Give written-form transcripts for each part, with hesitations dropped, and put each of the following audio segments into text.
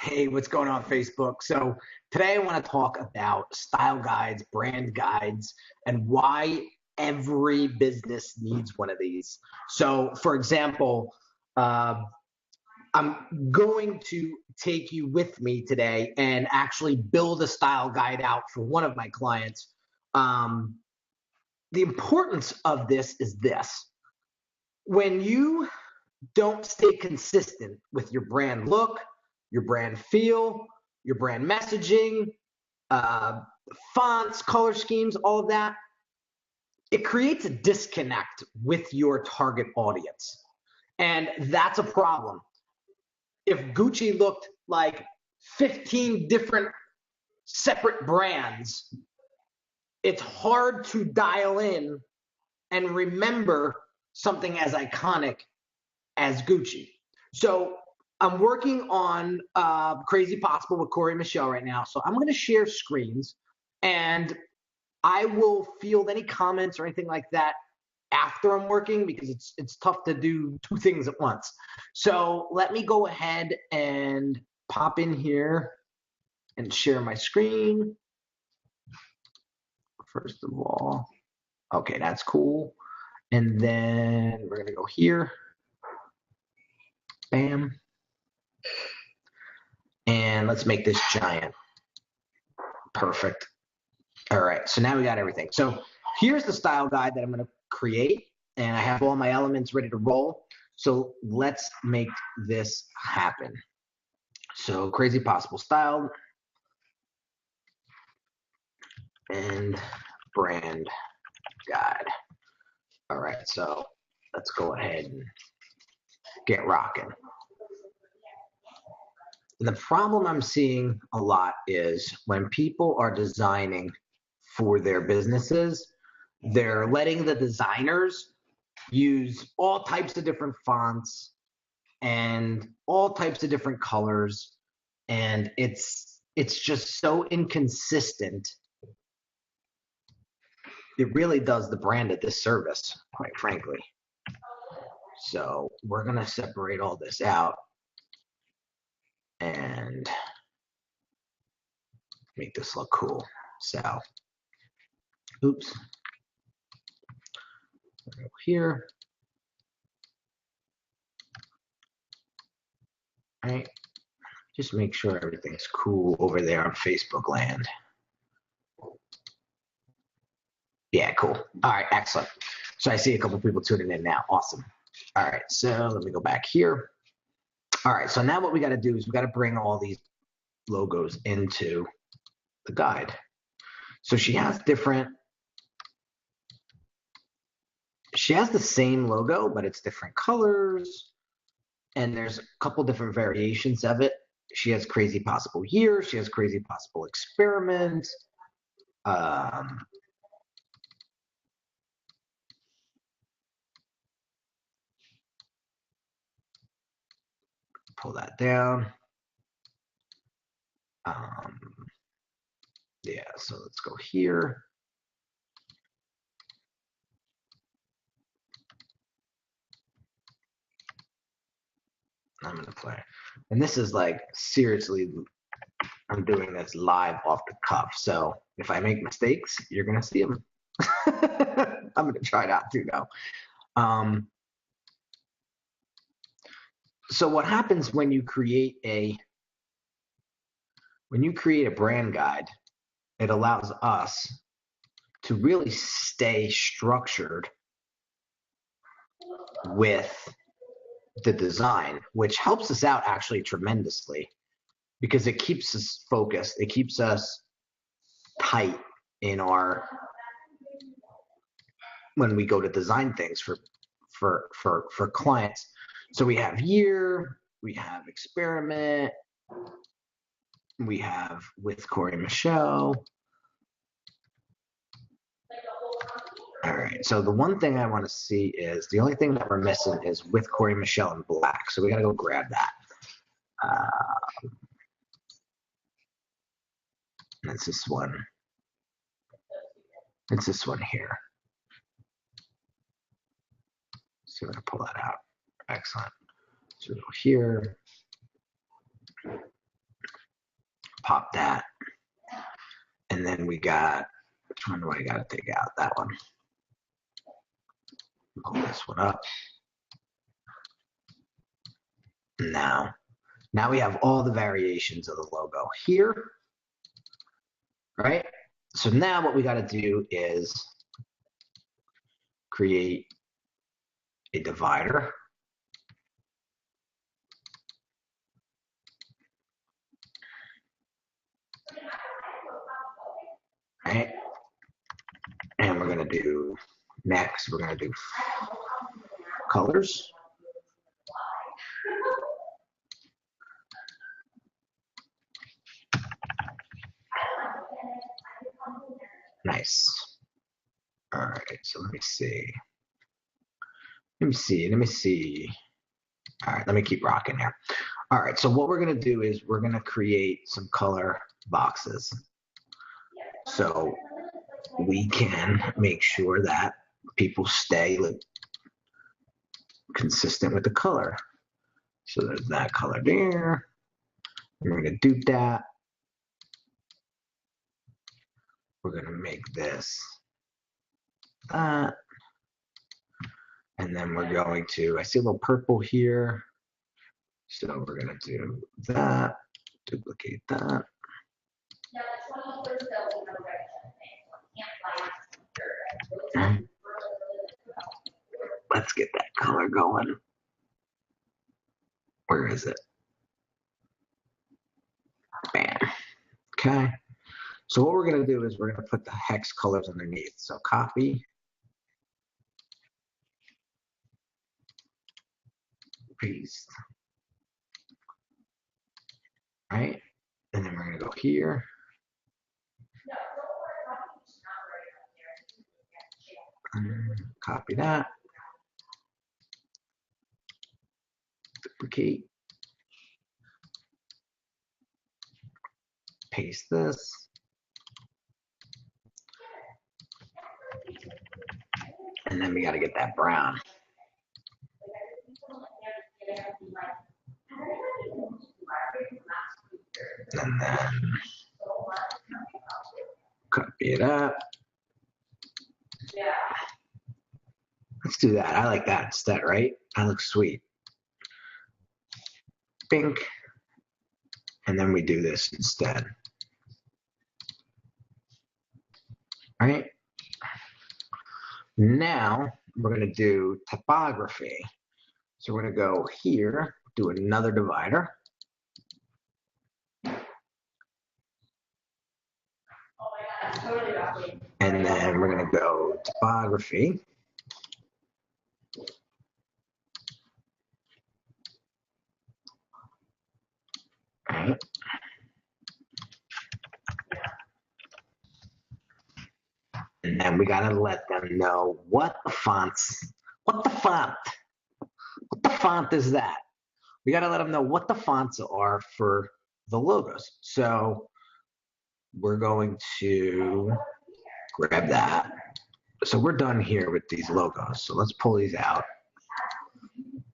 Hey, what's going on, Facebook? So today I want to talk about style guides, brand guides, and why every business needs one of these. So, for example, uh, I'm going to take you with me today and actually build a style guide out for one of my clients. Um, the importance of this is this. When you don't stay consistent with your brand look, your brand feel, your brand messaging, uh, fonts, color schemes, all of that, it creates a disconnect with your target audience. And that's a problem. If Gucci looked like 15 different separate brands, it's hard to dial in and remember something as iconic as Gucci. So I'm working on Crazy Possible with Corey and Michelle right now. So I'm going to share screens and I will field any comments or anything like that after I'm working because it's tough to do two things at once. So let me go ahead and pop in here and share my screen. First of all, okay, that's cool. And then we're going to go here. Bam. And let's make this giant. Perfect. All right, so now we got everything. So here's the style guide that I'm going to create, and I have all my elements ready to roll. So let's make this happen. So Crazy Possible style and brand guide. All right, so let's go ahead and get rocking. The problem I'm seeing a lot is when people are designing for their businesses, they're letting the designers use all types of different fonts and all types of different colors, and it's just so inconsistent. It really does the brand a disservice, quite frankly. So we're gonna separate all this out and make this look cool. So, oops. Over here. All right. Just make sure everything's cool over there on Facebook land. Yeah, cool. All right, excellent. So I see a couple people tuning in now. Awesome. All right, so let me go back here. All right, so now what we got to do is we got to bring all these logos into the guide. So she has the same logo, but it's different colors, and there's a couple different variations of it. She has Crazy Possible Year. She has Crazy Possible Experiment. Pull that down. Yeah, so let's go here. I'm gonna play. And this is like, seriously, I'm doing this live off the cuff. So if I make mistakes, you're gonna see them. I'm gonna try not to though. So what happens when you create a brand guide, it allows us to really stay structured with the design, which helps us out actually tremendously because it keeps us focused. It keeps us tight in when we go to design things for clients. So we have year, we have experiment, we have with Corey and Michelle. All right, so the one thing I want to see is, the only thing that we're missing is with Corey and Michelle in black. So we got to go grab that. It's this one. It's this one here. So we're going to pull that out. Excellent. So we'll go here. pop that. And then we got, which one do I got to take out? That one. Pull this one up. Now we have all the variations of the logo here, right? So now what we got to do is create a divider. Right? And we're going to do, next, we're going to do colors. Nice. All right, so let me see. All right, let me keep rocking here. All right, so what we're going to do is we're going to create some color boxes. So we can make sure that people stay consistent with the color. So there's that color there. We're going to do that. We're going to make this that. And then we're going to, I see a little purple here. So we're going to do that, duplicate that. Let's get that color going. Where is it? Bam. Okay. So what we're going to do is we're going to put the hex colors underneath. So copy. Paste. Right? And then we're going to go here. Copy that. Duplicate. Paste this. And then we got to get that brown. And then copy it up. Let's do that. I like that instead, right? That looks sweet. Pink. And then we do this instead. All right. Now we're going to do typography. So we're going to go here, do another divider. And then we're going to go typography. All right. And then we got to let them know what the font is that. We got to let them know what the fonts are for the logos. So we're going to grab that. So we're done here with these logos. So let's pull these out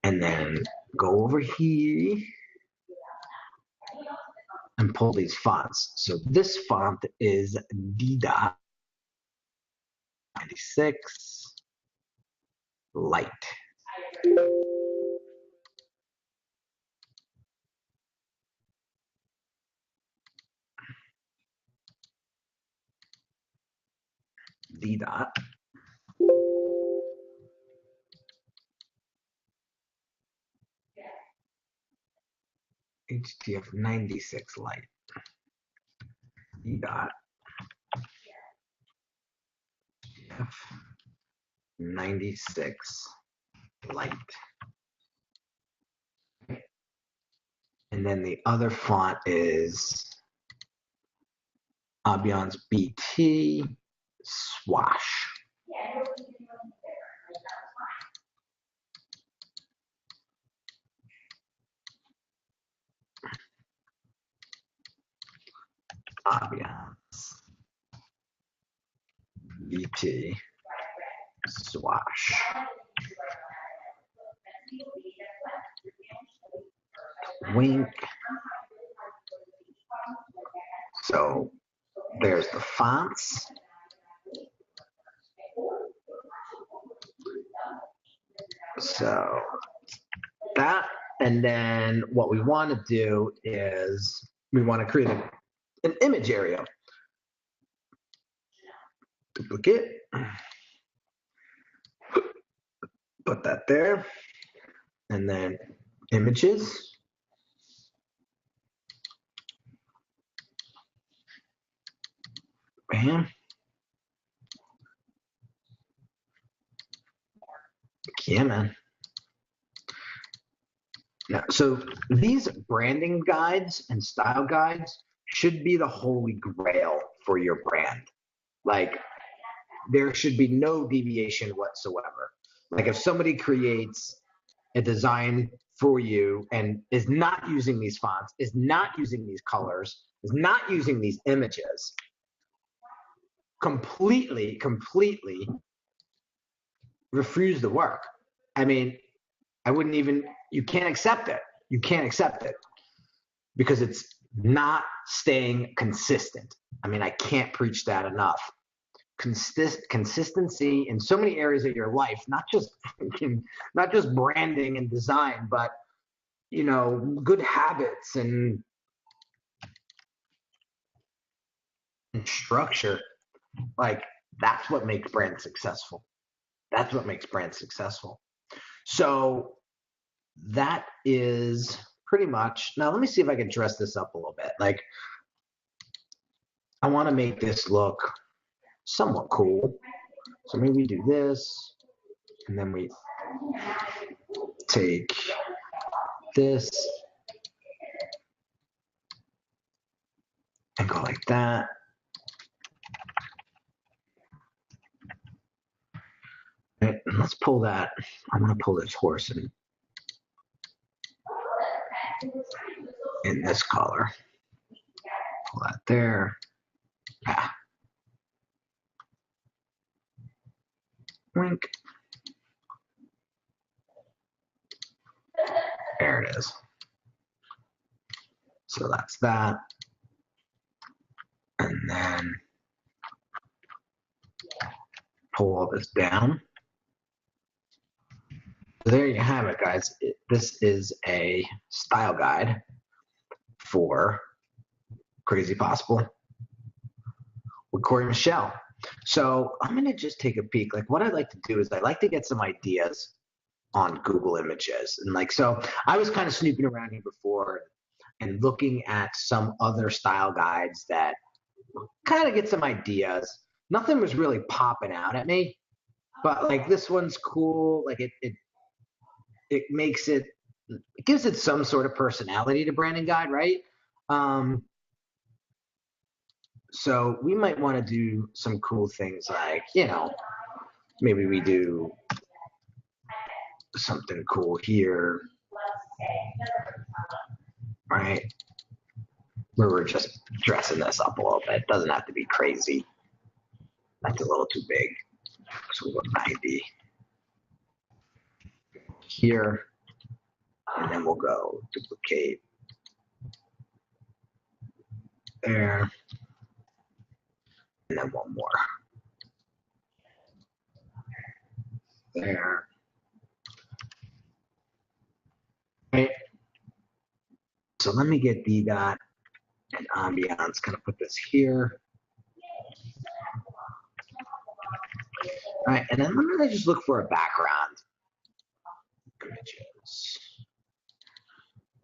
and then go over here and pull these fonts. So this font is D.96 light. D dot. HTF 96 light. D dot. HTF 96 light. And then the other font is Ambiance BT Swash. Ambiance BT Swash. Wink. So there's the fonts. So that, and then what we want to do is we want to create an image area. Duplicate. Put that there. And then images. Bam. Yeah, man. Now, so these branding guides and style guides should be the holy grail for your brand. Like, there should be no deviation whatsoever. Like, if somebody creates a design for you and is not using these fonts, is not using these colors, is not using these images, completely refuse the work. I mean, I wouldn't even, you can't accept it. You can't accept it because it's not staying consistent. I mean, I can't preach that enough. Consistency in so many areas of your life, not just branding and design, but, you know, good habits and structure. Like, that's what makes brands successful. That's what makes brands successful. So that is pretty much, now let me see if I can dress this up a little bit. Like, I want to make this look somewhat cool. So maybe we do this, and then we take this and go like that. And let's pull that. I'm going to pull this horse in this color. Pull that there. Ah. Wink. There it is. So that's that. And then pull all this down. So there you have it, guys. This is a style guide for Crazy Possible with Corey and Michelle. So I'm going to just take a peek. Like, what I like to do is I like to get some ideas on Google Images. And like, so I was kind of snooping around here before and looking at some other style guides that kind of get some ideas. Nothing was really popping out at me, but like this one's cool. Like it makes it gives it some sort of personality to branding guide, right? So we might want to do some cool things like, you know, maybe we do something cool here, right? Where we're just dressing this up a little bit. It doesn't have to be crazy. That's a little too big. So we'll go 90 here, and then we'll go duplicate there, and then one more there. Right. So let me get that and ambiance. Kind of put this here. All right, and then I'm gonna just look for a background images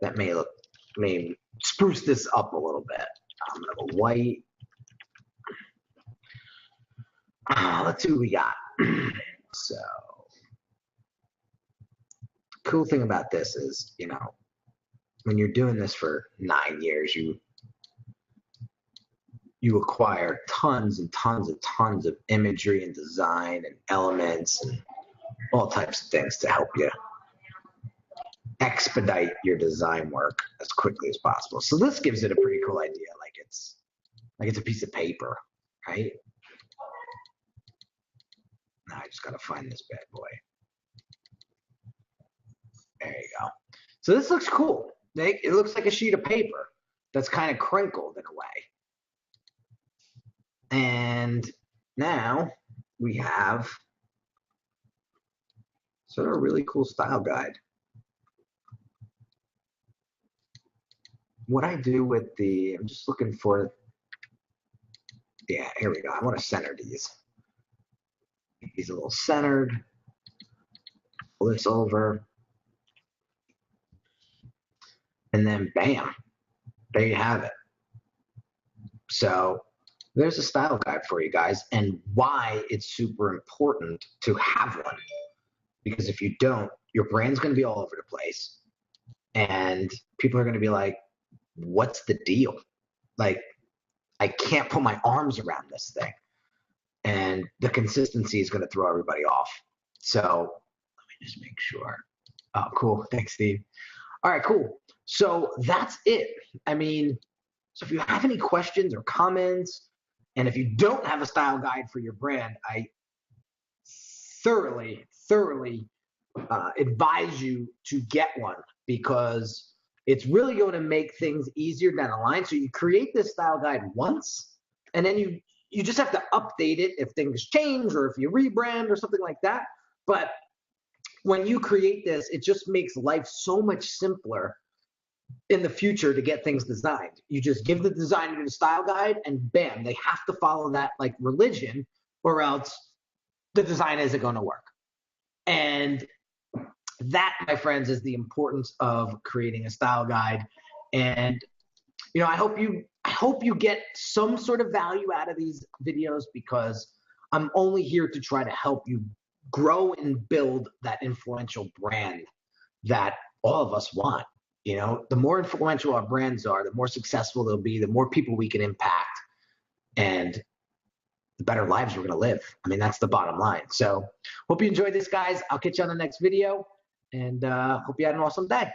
that may spruce this up a little bit. I'm gonna go white. Let's see what we got. So, cool thing about this is, you know, when you're doing this for 9 years, you acquire tons and tons of imagery and design and elements and all types of things to help you expedite your design work as quickly as possible. So this gives it a pretty cool idea, like it's a piece of paper, right? Now I just gotta find this bad boy. There you go. So this looks cool. It looks like a sheet of paper that's kind of crinkled in a way. And now we have sort of a really cool style guide. What I do with I'm just looking for, yeah, here we go. I want to center these. These a little centered. Pull this over. And then bam, there you have it. So there's a style guide for you guys, and why it's super important to have one. Because if you don't, your brand's going to be all over the place. And people are going to be like, what's the deal? Like, I can't put my arms around this thing. And the consistency is going to throw everybody off. So let me just make sure. Oh, cool. Thanks, Steve. All right, cool. So that's it. I mean, so if you have any questions or comments, and if you don't have a style guide for your brand, I thoroughly advise you to get one, because it's really going to make things easier down the line. So you create this style guide once, and then you just have to update it if things change or if you rebrand or something like that. But when you create this, it just makes life so much simpler in the future to get things designed. You just give the designer the style guide, and bam, they have to follow that like religion, or else the design isn't going to work. And that, my friends, is the importance of creating a style guide. And I hope you get some sort of value out of these videos, because I'm only here to try to help you grow and build that influential brand that all of us want. The more influential our brands are, the more successful they'll be, the more people we can impact, and the better lives we're going to live. I mean, that's the bottom line. So hope you enjoyed this, guys. I'll catch you on the next video, and hope you had an awesome day.